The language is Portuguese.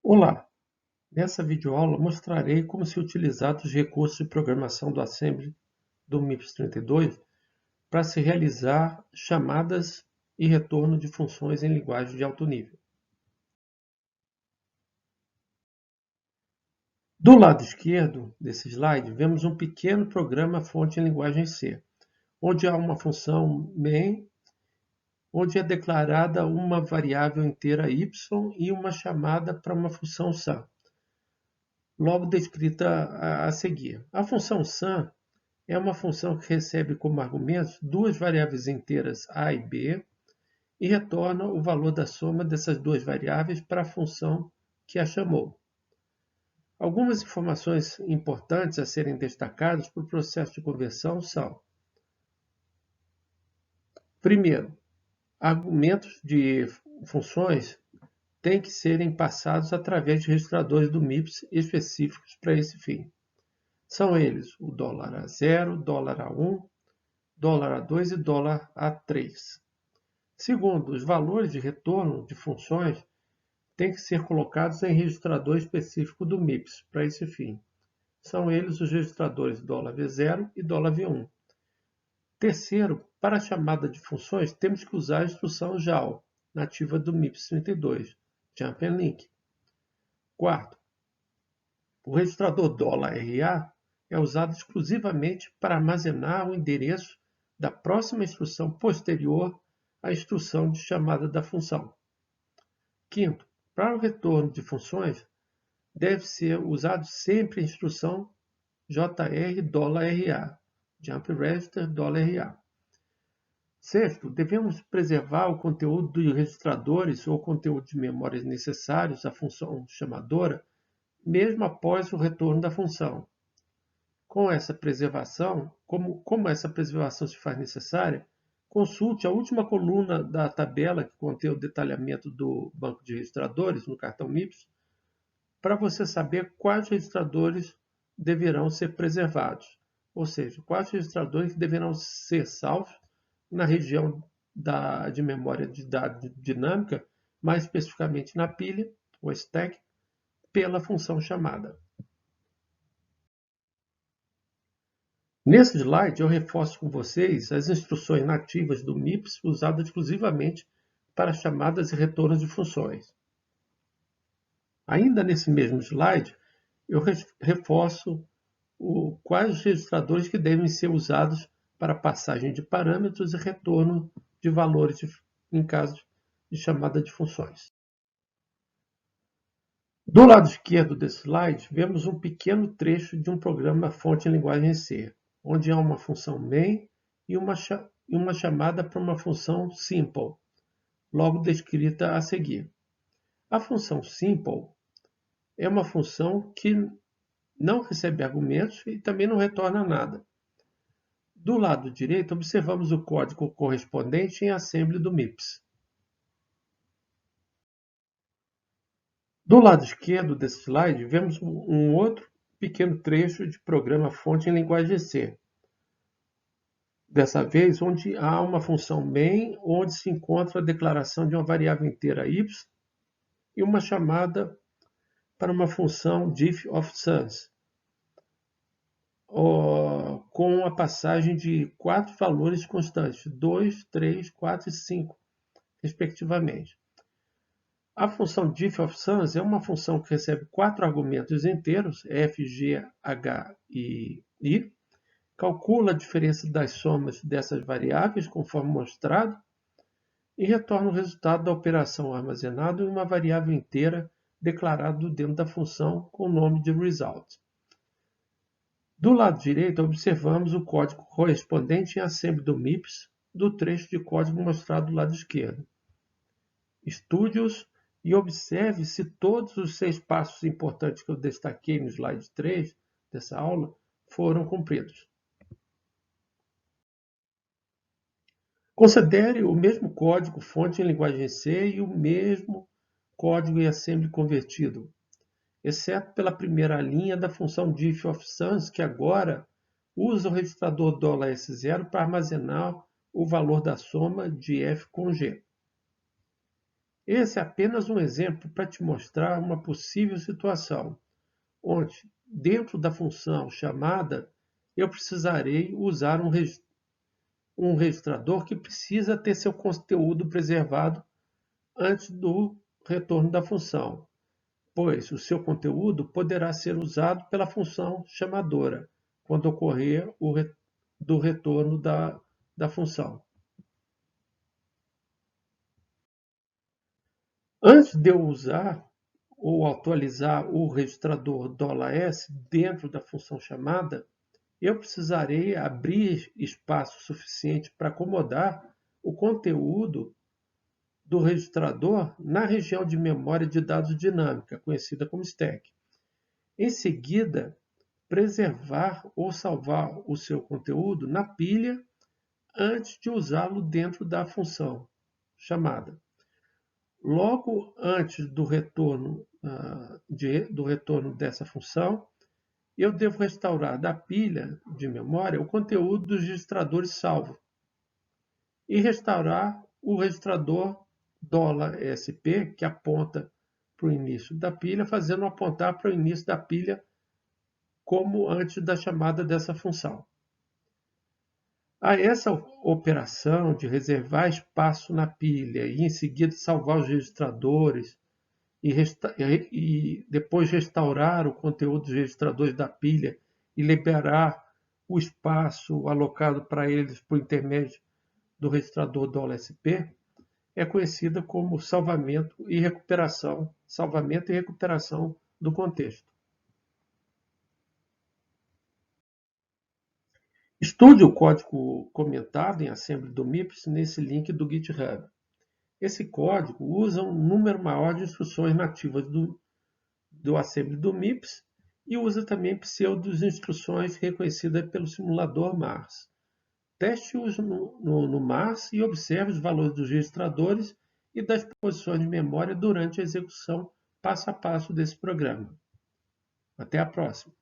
Olá! Nessa videoaula mostrarei como se utilizar os recursos de programação do Assembly do MIPS32 para se realizar chamadas e retorno de funções em linguagem de alto nível. Do lado esquerdo desse slide, vemos um pequeno programa fonte em linguagem C, onde há uma função main, onde é declarada uma variável inteira y e uma chamada para uma função sum, logo descrita a seguir. A função sum é uma função que recebe como argumentos duas variáveis inteiras a e b e retorna o valor da soma dessas duas variáveis para a função que a chamou. Algumas informações importantes a serem destacadas para o processo de conversão são: primeiro, argumentos de funções têm que serem passados através de registradores do MIPS específicos para esse fim. São eles o $0, $A1, $A2 e $A3. Segundo, os valores de retorno de funções têm que ser colocados em registrador específico do MIPS para esse fim. São eles os registradores $V0 e $V1. Terceiro, para a chamada de funções, temos que usar a instrução JAL, nativa do MIPS32, Jump and Link. Quarto, o registrador $RA é usado exclusivamente para armazenar o endereço da próxima instrução posterior à instrução de chamada da função. Quinto, para o retorno de funções, deve ser usado sempre a instrução JR$RA, Jump Register $RA. Sexto, devemos preservar o conteúdo dos registradores ou conteúdo de memória necessários à função chamadora, mesmo após o retorno da função. Com essa preservação, como essa preservação se faz necessária, consulte a última coluna da tabela que contém o detalhamento do banco de registradores no cartão MIPS, para você saber quais registradores deverão ser preservados, ou seja, quais registradores deverão ser salvos na região de memória de dados dinâmica, mais especificamente na pilha, ou stack, pela função chamada. Nesse slide, eu reforço com vocês as instruções nativas do MIPS usadas exclusivamente para chamadas e retornos de funções. Ainda nesse mesmo slide, eu reforço quais os registradores que devem ser usados para passagem de parâmetros e retorno de valores em caso de chamada de funções. Do lado esquerdo desse slide, vemos um pequeno trecho de um programa fonte em linguagem C, onde há uma função main e uma chamada para uma função simple, logo descrita a seguir. A função simple é uma função que não recebe argumentos e também não retorna nada. Do lado direito, observamos o código correspondente em assembly do MIPS. Do lado esquerdo desse slide, vemos um outro pequeno trecho de programa fonte em linguagem C. Dessa vez, onde há uma função main, onde se encontra a declaração de uma variável inteira y e uma chamada para uma função diff of sums, com a passagem de 4 valores constantes, 2, 3, 4 e 5, respectivamente. A função diff of sums é uma função que recebe 4 argumentos inteiros, f, g, h e i, calcula a diferença das somas dessas variáveis, conforme mostrado, e retorna o resultado da operação armazenado em uma variável inteira declarado dentro da função com o nome de result. Do lado direito, observamos o código correspondente em assembly do MIPS do trecho de código mostrado do lado esquerdo. Estude-os e observe se todos os 6 passos importantes que eu destaquei no slide 3 dessa aula foram cumpridos. Considere o mesmo código fonte em linguagem C e o mesmo código em assembly convertido, exceto pela primeira linha da função diff of sums, que agora usa o registrador $S0 para armazenar o valor da soma de f com g. Esse é apenas um exemplo para te mostrar uma possível situação, onde, dentro da função chamada, eu precisarei usar um registrador que precisa ter seu conteúdo preservado antes do retorno da função, pois o seu conteúdo poderá ser usado pela função chamadora quando ocorrer do retorno da função. Antes de eu usar ou atualizar o registrador $S dentro da função chamada, eu precisarei abrir espaço suficiente para acomodar o conteúdo do registrador na região de memória de dados dinâmica, conhecida como stack. Em seguida, preservar ou salvar o seu conteúdo na pilha antes de usá-lo dentro da função chamada. Logo antes do retorno dessa função, eu devo restaurar da pilha de memória o conteúdo dos registradores salvo e restaurar o registrador $SP, que aponta para o início da pilha, fazendo apontar para o início da pilha como antes da chamada dessa função. A essa operação de reservar espaço na pilha e em seguida salvar os registradores e depois restaurar o conteúdo dos registradores da pilha e liberar o espaço alocado para eles por intermédio do registrador $SP, é conhecida como salvamento e recuperação do contexto. Estude o código comentado em assembly do MIPS nesse link do GitHub. Esse código usa um número maior de instruções nativas do assembly do MIPS e usa também pseudos instruções reconhecidas pelo simulador MARS. Teste-os no MARS e observe os valores dos registradores e das posições de memória durante a execução passo a passo desse programa. Até a próxima!